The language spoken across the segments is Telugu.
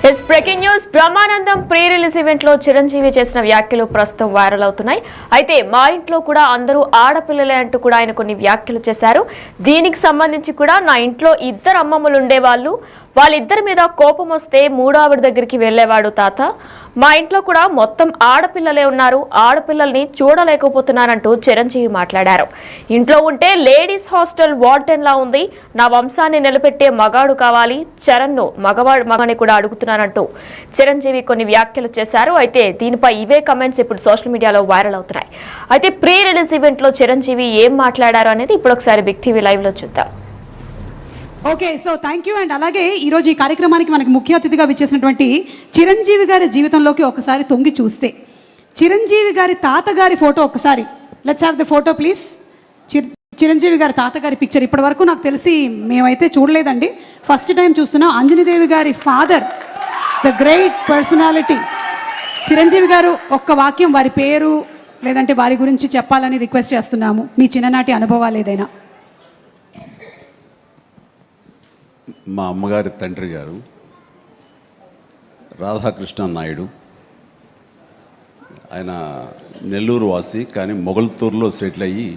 Is breaking news. Brahmanandam pre release event లో చిరంజీవి చేసిన వ్యాఖ్యలు ప్రస్తుతం వైరల్ అవుతున్నాయి. అయితే మా ఇంట్లో కూడా అందరూ ఆడపిల్లలే అంటూ కూడా ఆయన కొన్ని వ్యాఖ్యలు చేశారు. దీనికి సంబంధించి కూడా నా ఇంట్లో ఇద్దరు అమ్మమ్మలు ఉండేవాళ్ళు, వాళ్ళిద్దరి మీద కోపం వస్తే మూడో ఆవిడ దగ్గరికి వెళ్లేవాడు తాత. మా ఇంట్లో కూడా మొత్తం ఆడపిల్లలే ఉన్నారు, ఆడపిల్లల్ని చూడలేకపోతున్నారంటూ చిరంజీవి మాట్లాడారు. ఇంట్లో ఉంటే లేడీస్ హాస్టల్ వార్డెన్ లా ఉంది, నా వంశాన్ని నిలబెట్టే మగాడు కావాలి, చరణ్ను మగని కూడా అడుగుతున్నానంటూ చిరంజీవి కొన్ని వ్యాఖ్యలు చేశారు. అయితే దీనిపై ఇవే కమెంట్స్ ఇప్పుడు సోషల్ మీడియాలో వైరల్ అవుతున్నాయి. అయితే ప్రీ రిలీజ్ ఈవెంట్ లో చిరంజీవి ఏం మాట్లాడారు అనేది ఇప్పుడు ఒకసారి బిగ్ టీవీ లైవ్ లో చూద్దాం. Okay, so thank you. And అలాగే ఈరోజు ఈ కార్యక్రమానికి మనకి ముఖ్య అతిథిగా విచ్చేసినటువంటి చిరంజీవి గారి జీవితంలోకి ఒకసారి తొంగి చూస్తే చిరంజీవి గారి తాతగారి ఫోటో ఒకసారి let's have the photo please. Chiranjeevi గారి తాతగారి పిక్చర్ ఇప్పటి వరకు నాకు తెలిసి మేమైతే చూడలేదండి, ఫస్ట్ టైం చూస్తున్నాం. అంజనీదేవి గారి father, the great personality Chiranjeevi గారు. ఒక్క వాక్యం వారి పేరు లేదంటే వారి గురించి చెప్పాలని రిక్వెస్ట్ చేస్తున్నాము, మీ చిన్ననాటి అనుభవాలు ఏదైనా. మా అమ్మగారి తండ్రి గారు రాధాకృష్ణ నాయుడు. ఆయన నెల్లూరు వాసి, కానీ మొగల్తూరులో సెటిల్ అయ్యి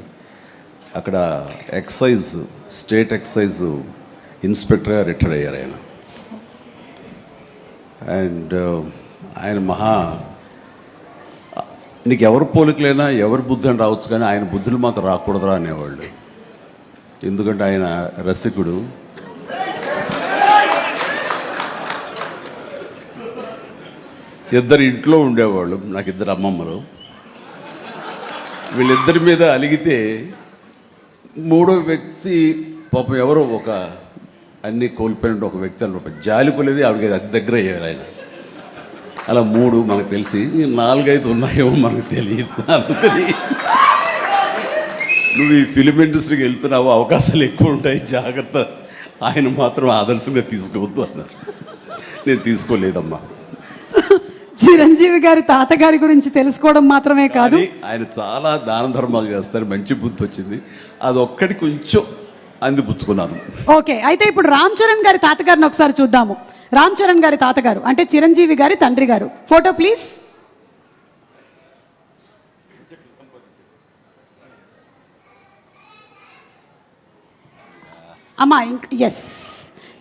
అక్కడ స్టేట్ ఎక్సైజ్ ఇన్స్పెక్టర్గా రిటైర్ అయ్యారు ఆయన. అండ్ ఆయన నీకు ఎవరు పోలికలైనా ఎవరి బుద్ధి అని రావచ్చు, కానీ ఆయన బుద్ధులు మాత్రం రాకూడదురా అనేవాళ్ళు. ఎందుకంటే ఆయన రసికుడు. ఇద్దరు ఇంట్లో ఉండేవాళ్ళు, నాకు ఇద్దరు అమ్మమ్మలు. వీళ్ళిద్దరి మీద అలిగితే మూడో వ్యక్తి పాపం ఎవరో ఒక అన్నీ కోల్పోయిన ఒక వ్యక్తి అని జాలిపోలేదు, ఆవిడకి అతి దగ్గర అయ్యారు ఆయన. అలా మూడు మనకు తెలిసి 4-5 ఉన్నాయేమో మనకు తెలియదు. అందుకని నువ్వు ఈ ఫిలిం ఇండస్ట్రీకి వెళ్తున్నావు, అవకాశాలు ఎక్కువ ఉంటాయి, జాగ్రత్త, ఆయన మాత్రం ఆదర్శంగా తీసుకోవద్దు అన్నారు. నేను తీసుకోలేదమ్మా. చిరంజీవి గారి తాతగారి గురించి తెలుసుకోవడం మాత్రమే కాదు, ఆయన చాలా దాన ధర్మాలు చేస్తారు, మంచి బుద్ధి వచ్చింది, అది ఒక్కటి కొంచెం అందిపుచ్చుకున్నాను. ఓకే, అయితే ఇప్పుడు రామ్ చరణ్ గారి తాతగారిని ఒకసారి చూద్దాము. రామ్ చరణ్ గారి తాతగారు అంటే చిరంజీవి గారి తండ్రి గారు. Photo please. అమ్మా ఎస్,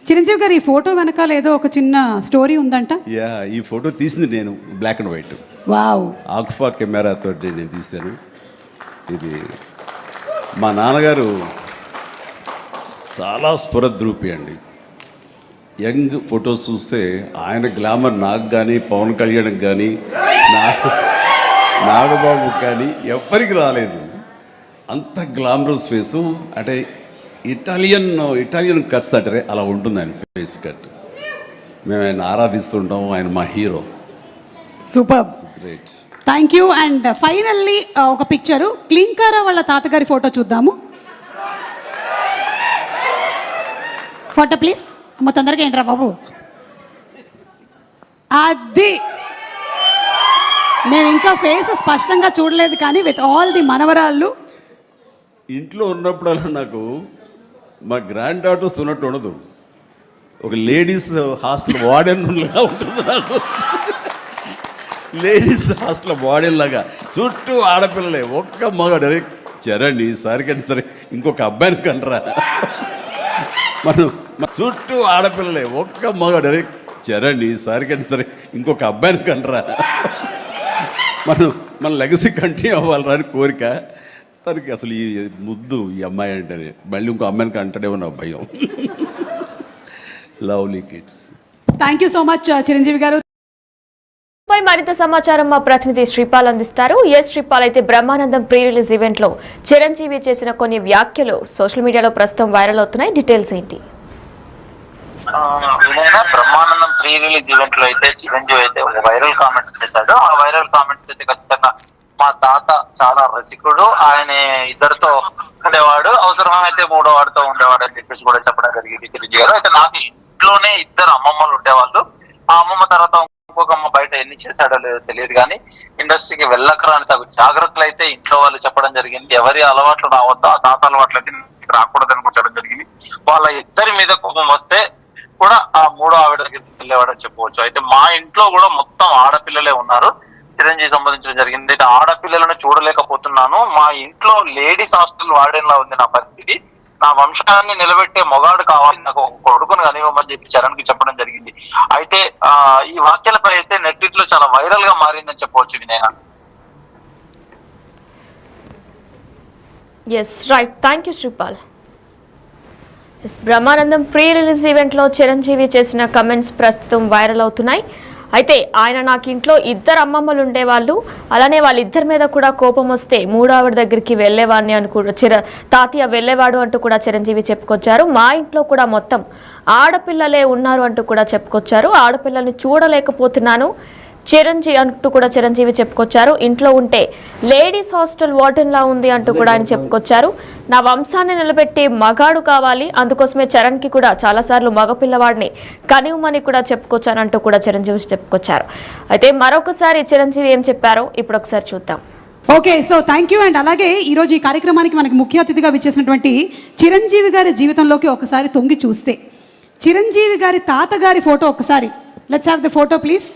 చిరంజీవి గారు ఈ ఫోటో వెనకాల ఏదో ఒక చిన్న స్టోరీ ఉందంట. ఈ ఫోటో తీసింది నేను బ్లాక్ అండ్ వైట్, వావ్, ఆక్ఫా కెమెరాతో నేను తీశాను. ఇది మా నాన్నగారు చాలా స్ఫురద్రూపి అండి. యంగ్ ఫొటోస్ చూస్తే ఆయన గ్లామర్ నాకు కానీ, పవన్ కళ్యాణ్కి కానీ, నాగబాబుకి కానీ ఎవ్వరికి రాలేదు. అంత గ్లామరస్ ఫేసు, అంటే ఇటాలియన్ కట్స్ అంటారే అలా ఉంటుంది ఆయన ఫేస్ కట్. మేము ఆయన ఆరాధిస్తుంటాం, ఆయన మా hero. Super, great, thank you. And finally ఒక పిక్చరు క్లీంకారా వాళ్ళ తాతగారి ఫోటో చూద్దాము. Photo please. అమ్మ తొందరగా ఏంట్రా బాబు, అది మేము ఇంకా ఫేస్ స్పష్టంగా చూడలేదు, కానీ విత్ ఆల్ ది మనవరాళ్ళు ఇంట్లో ఉన్నప్పుడల్లా నాకు మా గ్రాండ్ డాటర్స్ ఉన్నట్టు ఉండదు, ఒక లేడీస్ హాస్టల్ వార్డెన్లాగా ఉంటుంది నాకు. లేడీస్ హాస్టల్ వార్డెన్ లాగా, చుట్టూ ఆడపిల్లలే, ఒక్క మగాడు. చరణ్ ఈసారికని సరే ఇంకొక అబ్బాయిని కనరా, మనం చుట్టూ ఆడపిల్లలే, ఒక్క మగాడు. చరణ్ ఈసారికని సరే ఇంకొక అబ్బాయిని కనరా, మన లెగసీ కంటిన్యూ అవ్వాలరా అని కోరిక. తనకి అసలు ఈ ముద్దు ఈ అమ్మాయి అంటేనే మళ్ళీ ఇంకో అమ్మాయికి అంటాడేమో నా భయం. Lovely kids. Thank you so much Chiranjeevi గారు. మరింత సమాచారం మా ప్రతినిధి శ్రీపాల్ అందిస్తారు. శ్రీపాల్, అయితే బ్రహ్మానందం ప్రీ రిలీజ్ ఈవెంట్ లో చిరంజీవి చేసిన కొన్ని వ్యాఖ్యలు సోషల్ మీడియాలో ప్రస్తుతం వైరల్ అవుతున్నాయి, డీటెయిల్స్ ఏంటి? బ్రహ్మానందం ప్రీ రిలీజ్ ఈవెంట్ లో అయితే చిరంజీవి అయితే ఒక వైరల్ కామెంట్స్ చేశాడు. ఆ వైరల్ కామెంట్స్ అయితే ఖచ్చితంగా మా తాత చాలా రసికుడు, ఆయన ఇద్దరితో ఉండేవాడు, అవసరమైతే మూడో వాడితో ఉండేవాడు అని చెప్పేసి కూడా చెప్పడం జరిగింది చిరంజీవి గారు. అయితే నాకు ఇంట్లోనే ఇద్దరు అమ్మమ్మలు ఉండేవాళ్ళు, ఆ అమ్మమ్మ తర్వాత ఇంకొక అమ్మ బయట ఎన్ని చేశాడో లేదో తెలియదు, కానీ ఇండస్ట్రీకి వెళ్ళకరా అని తగు జాగ్రత్తలు అయితే ఇంట్లో వాళ్ళు చెప్పడం జరిగింది. ఎవరి అలవాట్లు రావద్దో ఆ తాత అలవాట్లకి రాకూడదని చెప్పడం జరిగింది. వాళ్ళ ఇద్దరి మీద కోపం వస్తే కూడా ఆ మూడో ఆవిడ దగ్గరికి వెళ్ళేవాడని చెప్పవచ్చు. అయితే మా ఇంట్లో కూడా మొత్తం ఆడపిల్లలే ఉన్నారు. చిరంజీవి సంబంధించడం జరిగింది. అయితే ఆడపిల్లలను చూడలేకపోతున్నాను. మా ఇంట్లో లేడీస్ హాస్టల్ వాడేలా ఉంది నా పరిస్థితి. నా వంశాన్ని నిలబెట్టే మొగాడు కావాలి, నాకు ఒక కొడుకును కనివ్వమని చెప్పి చరణ్ కి చెప్పడం జరిగింది. అయితే ఈ వాక్యాలపై అయితే నెట్టిట్లో చాలా వైరల్ గా మారిందని చెప్పవచ్చు Vinay. Yes right, thank you Sripal. Brahmanandam pre release ఈవెంట్లో చిరంజీవి చేసిన కమెంట్స్ ప్రస్తుతం వైరల్ అవుతున్నాయి. అయితే ఆయన నాకు ఇంట్లో ఇద్దరు అమ్మమ్మలు ఉండేవాళ్ళు, అలానే వాళ్ళిద్దరి మీద కూడా కోపం వస్తే మూడావిడ దగ్గరికి వెళ్ళేవాడిని అని కూడా తాతయ్య వెళ్ళేవాడు అంటూ కూడా చిరంజీవి చెప్పుకొచ్చారు. మా ఇంట్లో కూడా మొత్తం ఆడపిల్లలే ఉన్నారు అంటూ కూడా చెప్పుకొచ్చారు. ఆడపిల్లల్ని చూడలేకపోతున్నాను చిరంజీవి అంటూ కూడా చిరంజీవి చెప్పుకొచ్చారు. ఇంట్లో ఉంటే లేడీస్ హాస్టల్ వార్డెన్ లా ఉంది అంటూ కూడా ఆయన చెప్పుకొచ్చారు. నా వంశాన్ని నిలబెట్టి మగాడు కావాలి, అందుకోసమే చరణ్ కి కూడా చాలాసార్లు మగపిల్లవాడిని కనివ్వమని కూడా చెప్పుకొచ్చానంటూ కూడా చిరంజీవి చెప్పుకొచ్చారు. అయితే మరొకసారి చిరంజీవి ఏం చెప్పారో ఇప్పుడు ఒకసారి చూద్దాం. Okay, so thank you. And అలాగే ఈరోజు ఈ కార్యక్రమానికి మనకి ముఖ్య అతిథిగా విచ్చేసినటువంటి చిరంజీవి గారి జీవితంలోకి ఒకసారి తొంగి చూస్తే చిరంజీవి గారి తాతగారి ఫోటో ఒకసారి let's have the photo please.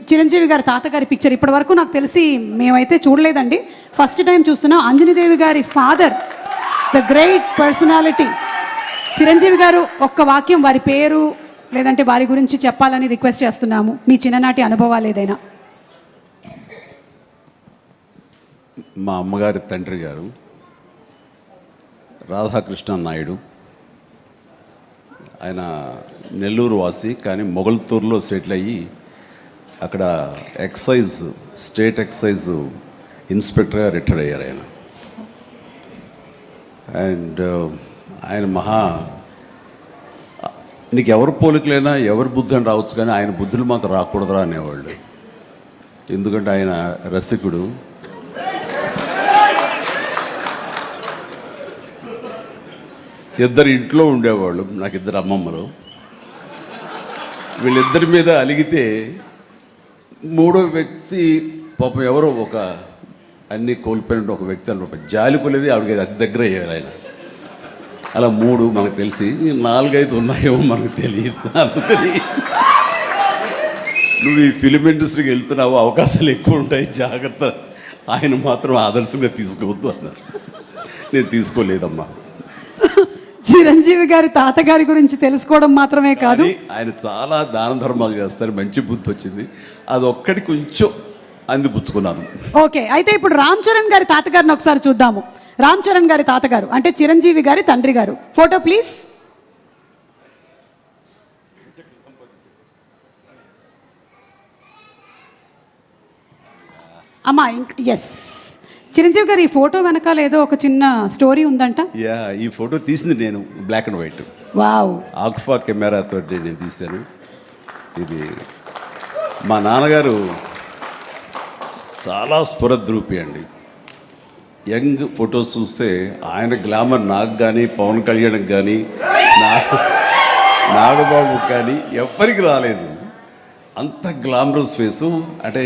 Chiranjeevi గారి తాతగారి పిక్చర్ ఇప్పటి వరకు నాకు తెలిసి మేమైతే చూడలేదండి, ఫస్ట్ టైం చూస్తున్నాం. అంజనీదేవి గారి father, the great personality Chiranjeevi గారు. ఒక్క వాక్యం వారి పేరు లేదంటే వారి గురించి చెప్పాలని రిక్వెస్ట్ చేస్తున్నాము, మీ చిన్ననాటి అనుభవాలు ఏదైనా. మా అమ్మగారి తండ్రి గారు రాధాకృష్ణ నాయుడు. ఆయన నెల్లూరు వాసి, కానీ మొగల్తూరులో సెటిల్ అయ్యి అక్కడ స్టేట్ ఎక్సైజ్ ఇన్స్పెక్టర్గా రిటైర్ అయ్యారు ఆయన. అండ్ ఆయన నీకు ఎవరు పోలికలైనా ఎవరి బుద్ధి అని రావచ్చు, కానీ ఆయన బుద్ధులు మాత్రం రాకూడదురా అనేవాళ్ళు. ఎందుకంటే ఆయన రసికుడు. ఇద్దరు ఇంట్లో ఉండేవాళ్ళు, నాకు ఇద్దరు అమ్మమ్మలు. వీళ్ళిద్దరి మీద అలిగితే మూడో వ్యక్తి పాపం ఎవరో ఒక అన్నీ కోల్పోయిన ఒక వ్యక్తి అనమాట, జాలిపోలేదు ఆవిడకి అతి దగ్గర అయ్యారు ఆయన. అలా మూడు మనకు తెలిసి 4-5 ఉన్నాయేమో మనకు తెలియదు. అందుకని నువ్వు ఈ ఫిలిం ఇండస్ట్రీకి వెళ్తున్నావు, అవకాశాలు ఎక్కువ ఉంటాయి, జాగ్రత్త, ఆయన మాత్రం ఆదర్శంగా తీసుకోవద్దు అన్నారు. నేను తీసుకోలేదమ్మా. చిరంజీవి గారి తాతగారి గురించి తెలుసుకోవడం మాత్రమే కాదు, ఆయన చాలా దాన ధర్మాలు చేస్తారు, మంచి బుద్ధి వచ్చింది, అది ఒక్కటి కొంచెం అందిపుచ్చుకున్నాను. ఓకే, అయితే ఇప్పుడు రామ్ చరణ్ గారి తాతగారిని ఒకసారి చూద్దాము. రామ్ చరణ్ గారి తాతగారు అంటే చిరంజీవి గారి తండ్రి గారు, ఫోటో ప్లీజ్. అమ్మా ఎస్, చిరంజీవి గారు ఈ ఫోటో వెనకాల ఏదో ఒక చిన్న స్టోరీ ఉందంట. ఈ ఫోటో తీసింది నేను, బ్లాక్ అండ్ వైట్. వావ్. ఆక్ఫా కెమెరాతో నేను తీశాను. ఇది మా నాన్నగారు చాలా స్ఫురద్రూపి అండి. యంగ్ ఫొటోస్ చూస్తే ఆయన గ్లామర్ నాకు కానీ, పవన్ కళ్యాణ్కి కానీ, నాగబాబుకి కానీ ఎవ్వరికి రాలేదు. అంత గ్లామరస్ ఫేసు, అంటే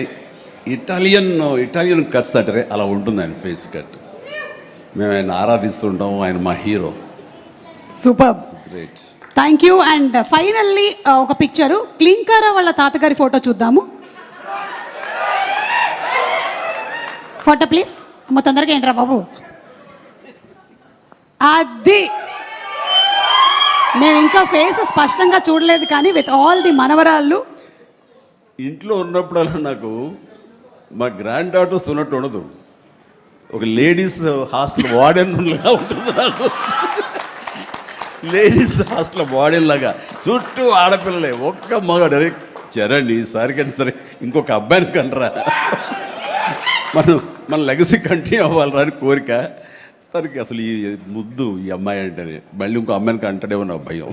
ఇటాలియన్ కట్స్ అంటారే అలా ఉంటుంది ఆయన ఫేస్ కట్. మేము ఆయన ఆరాధిస్తుంటాము, ఆయన మా hero. Super, great, thank you. And finally ఒక పిక్చరు, క్లీంకారా వాళ్ళ తాతగారి ఫోటో చూద్దాము. Photo please. అమ్మ తొందరగా ఏంట్రా బాబు, అది మేము ఇంకా ఫేస్ స్పష్టంగా చూడలేదు, కానీ విత్ ఆల్ ది మనవరాళ్ళు ఇంట్లో ఉన్నప్పుడల్లా నాకు మా గ్రాండ్ డాటర్స్ ఉన్నట్టు ఉండదు, ఒక లేడీస్ హాస్టల్ వార్డెన్ లాగా ఉంటుంది నాకు. లేడీస్ హాస్టల్ వార్డెన్ లాగా చుట్టూ ఆడపిల్లలే, ఒక్క మగాడు. అరే చరణ్ ఈసారికైనా సరే ఇంకొక అబ్బాయిని కనరా, మన లెగసీ కంటిన్యూ అవ్వాలరా అని కోరిక. తనకి అసలు ఈ ముద్దు ఈ అమ్మాయి అంటే మళ్ళీ ఇంకో అమ్మాయిని కంటాడేమో నా భయం.